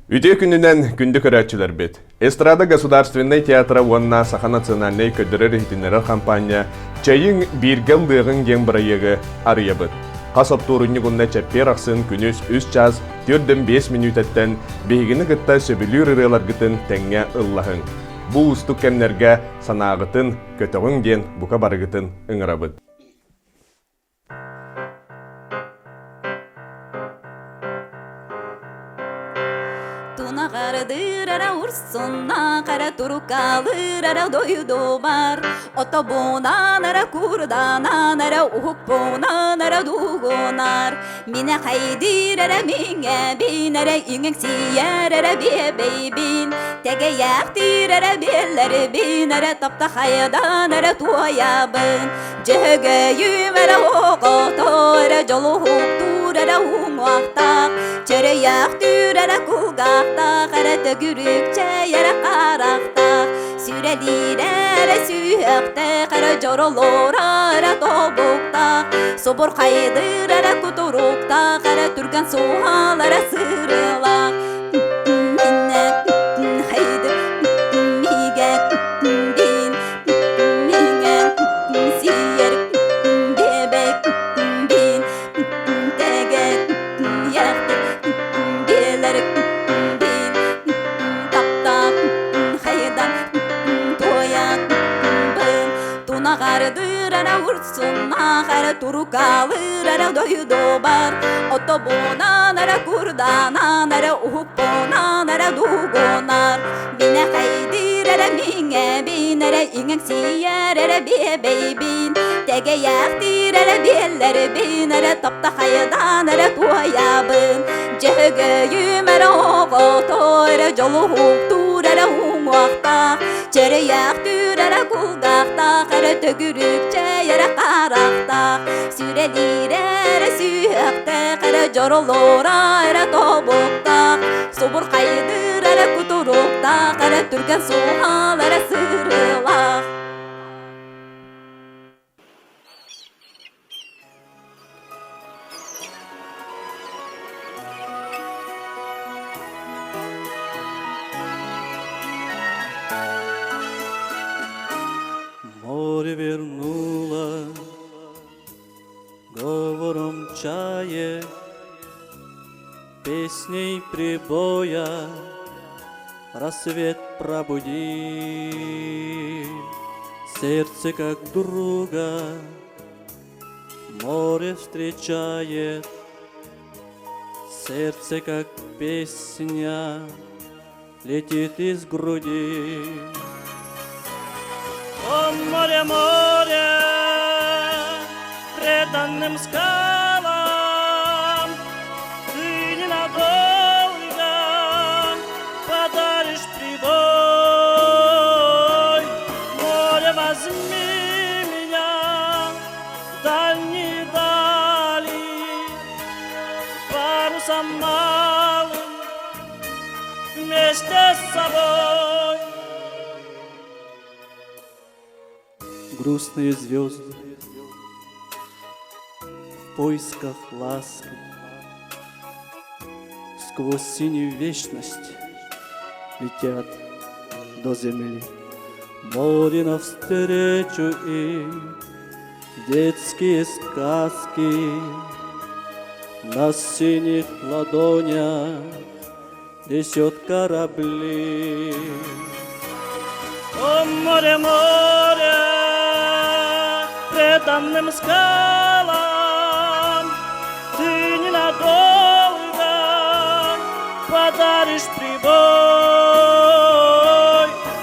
Үте күнінен күнді көрәтчілер бет. Эстрада государственный театра онна Саха национальный көдірі рейтинері компания Чэйин бииргэ ыллыа5ын ген бірайығы арыя бұд. Қасып турынны күнна чәппер ақсын күніз 3 час 4-5 минуттен бейгіні ғытта сөбілі рырылар ғытын тәңе ыллаһын. Бұл ұстық кәмнерге санағытын көтіғын ген бұқа барығытын ұңыра бұд. Qarıdırara ursunna qara turkalırara doyudu var Otobunanara kurdananara uhpunanara dugunar Mine haydirara minge binara ingeng siyarara bebeybin Tege yaktirara belleri binara tapta haydanara tuayabın Cehge yümera oqotora jolu hukturara hungwaqtaq Çere yaktürara kulgaqtaq Qara tögürükçe yara qaraqtaq Sürelirara süyaqtaq Qara jorolorara tobuqtaq Sobor qaydırara kuturuqtaq Qara turgan suhalara sırılaq Minne haydı mige bin Minge siyer bebek bin Tege yaktır beler Qarıdırara ursunna qara turkalırara doyudu bar Otobunanara kurdananara uhpunanara dugunar Bine haydirara minge binara ingeng siyarara bebeybin Tege yaktirara belleri binara tapta haydanara tuayabın Cehge yümera oqotora jolu hukturara hungwaqtaq Çere yaktürara kulgaqtaq Qara tögürükçe yara qaraqtaq Sürelirara süyaqtaq Qara jorolorara tobuqtaq Sobur qaydırara kuturuqtaq Qara turgan suhalara sırılaq Море вернуло говором чае, песней прибоя рассвет пробуди. Сердце как друга море встречает, сердце как песня летит из груди. О, море, море, преданным скалам Ты ненадолго подаришь прибой. Море, возьми меня в дальние дали, парусом малым вместе с собой. Грустные звезды в поисках ласки сквозь синюю вечность летят до земли. Море навстречу им детские сказки на синих ладонях несет корабли. О, море, море, преданным скалам Ты ненадолго подаришь прибой.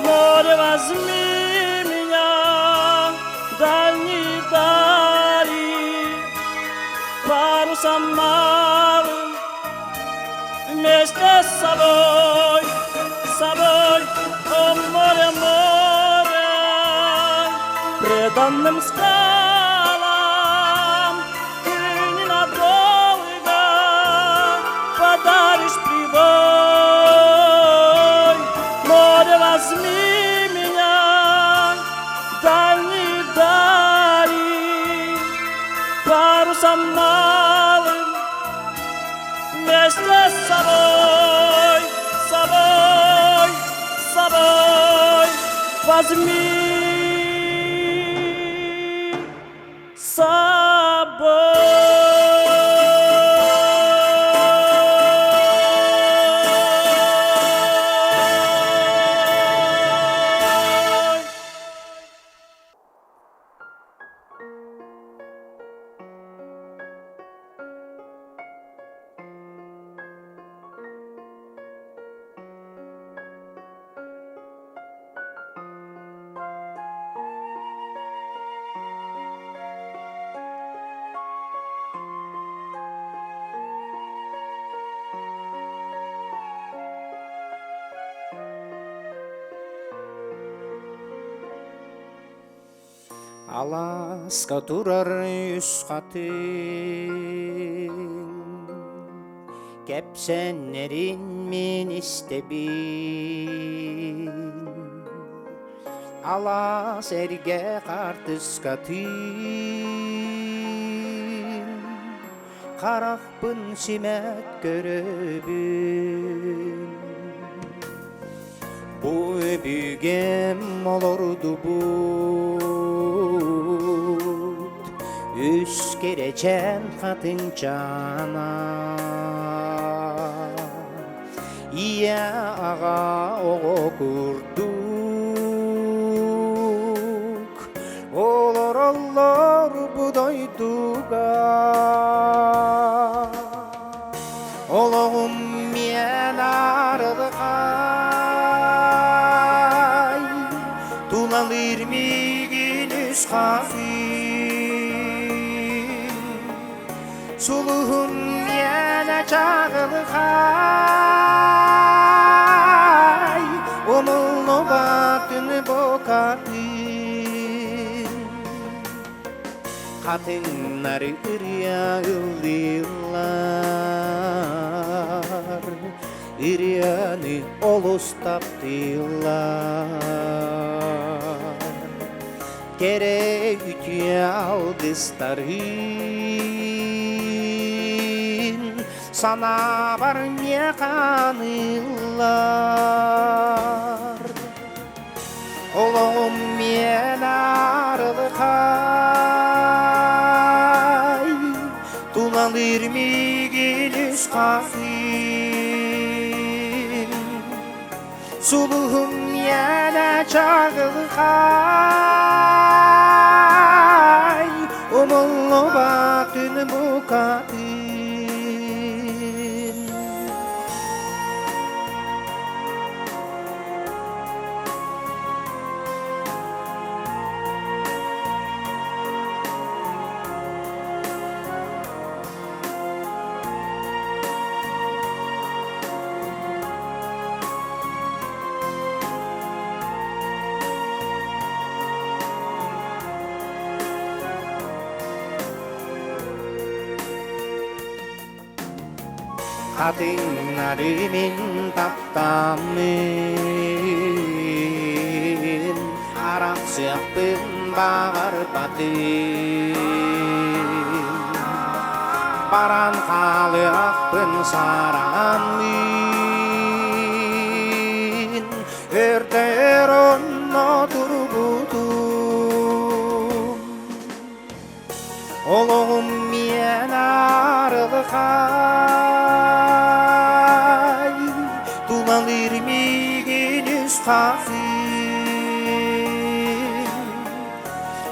Море, возьми меня в дальние дали, парусом малым вместе с собой, с собой. О, море, море, преданным скалам Ты ненадолго подаришь прибой. Море, возьми меня в дальние дали, парусом малым вместе с собой. возьми с собой. Аласка турар үс қатын, кепсенерин мен істебин. Алас эрге қартыс қатын, қарақпын семет көрөбін. Бу өбүгем олорду бут, үс керечен қатын жана. Ия аға оғо күрдук, олор будойдуга. Олоғым мен арылғай, тулалыр мегін үс қасын. Сұлығын мен чағылғай, омылны батын бокатын. Қатынлар үрия ыллыар, үрияны олыстаптылар. Керек үтия алдыстарын, сана бар не қанылар. Олоғым мен арылғай, тулалыр мегін үс қасын. Сұлығым мен чағылғай, омылы батын бұқатын. Қатынлары мен таптамын, арақ сияқпын бағар батын. Баран қалы ақпын сарамын, өртер онно турбутум. Олоғым мен арылғай, тулалыр мегін үс қасын.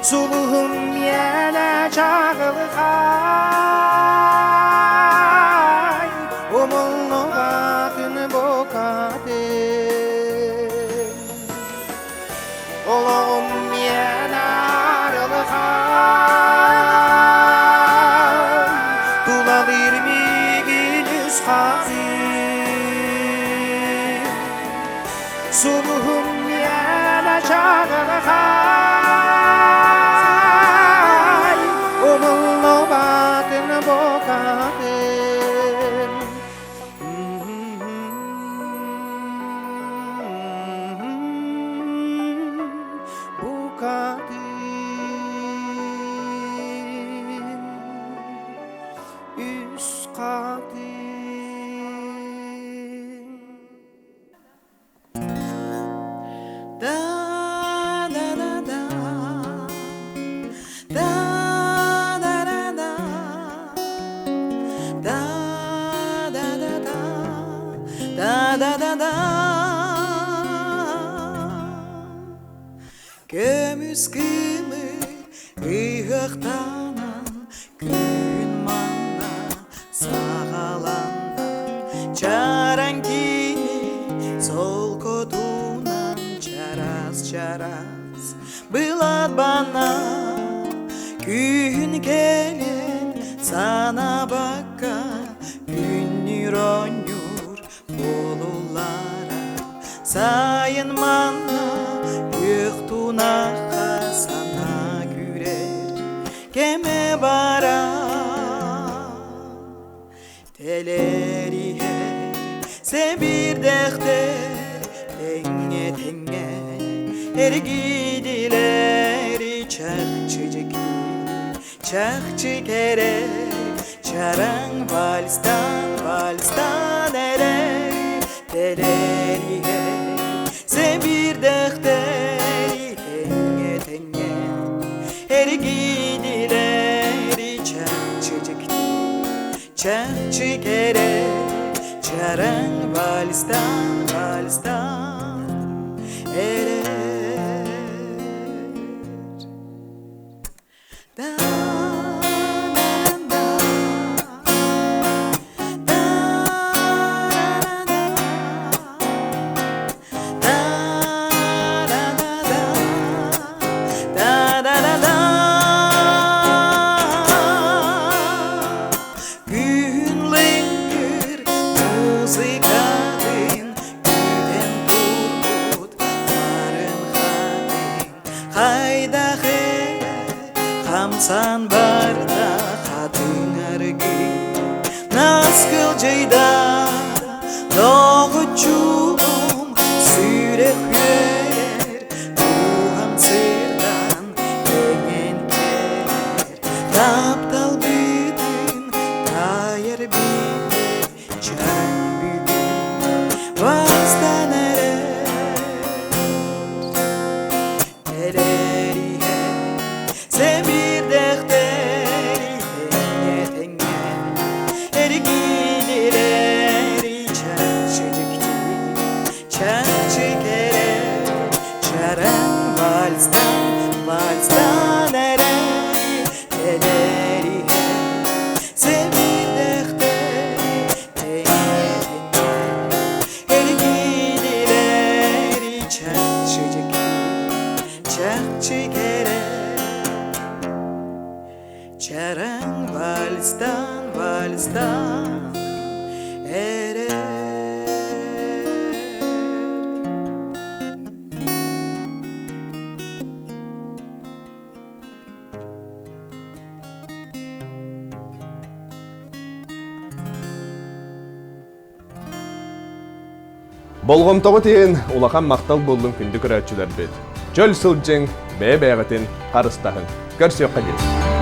Сұлығым мен чағылғай, омылны батын бокатын. Олоғым мен арылғай, тулалыр мегін үс қасын. Сұлығым мен чағылғай, омылны батын бокатын. Букатын, үс қатын. скымы ыйыктанан күн манна сагаланда чаран кини сол котунан чарас былат бана күн келен сана бакка күннүр оңюр болулара сайын манна юктунака сана күрер кеме бара телери sen bir dehter tenge ergidileri çakçı kere çarang valstan ere teleri sen bir dehter tenge ergidileri çakçı kere çarang valstan erer da San barda kadın argı Naskıl ceyda Doğu çuğum Sürek yüler Ruham sırdan Yengen keler Taptal bütün Kayar bilir Çan bütün Vastan erer Eleri Sen bir defteri tenge ergidileri çakçı kere çaran valstan erer teleri sen bir defteri tenge ergidileri çakçı kere çarang valstan erer Bolğomtoğu teyin ulakan maqtal boldun kündü kürätçüler bit. Çöl sılcın, bäbäğetin, qarıstahın. Görsüyor kalın.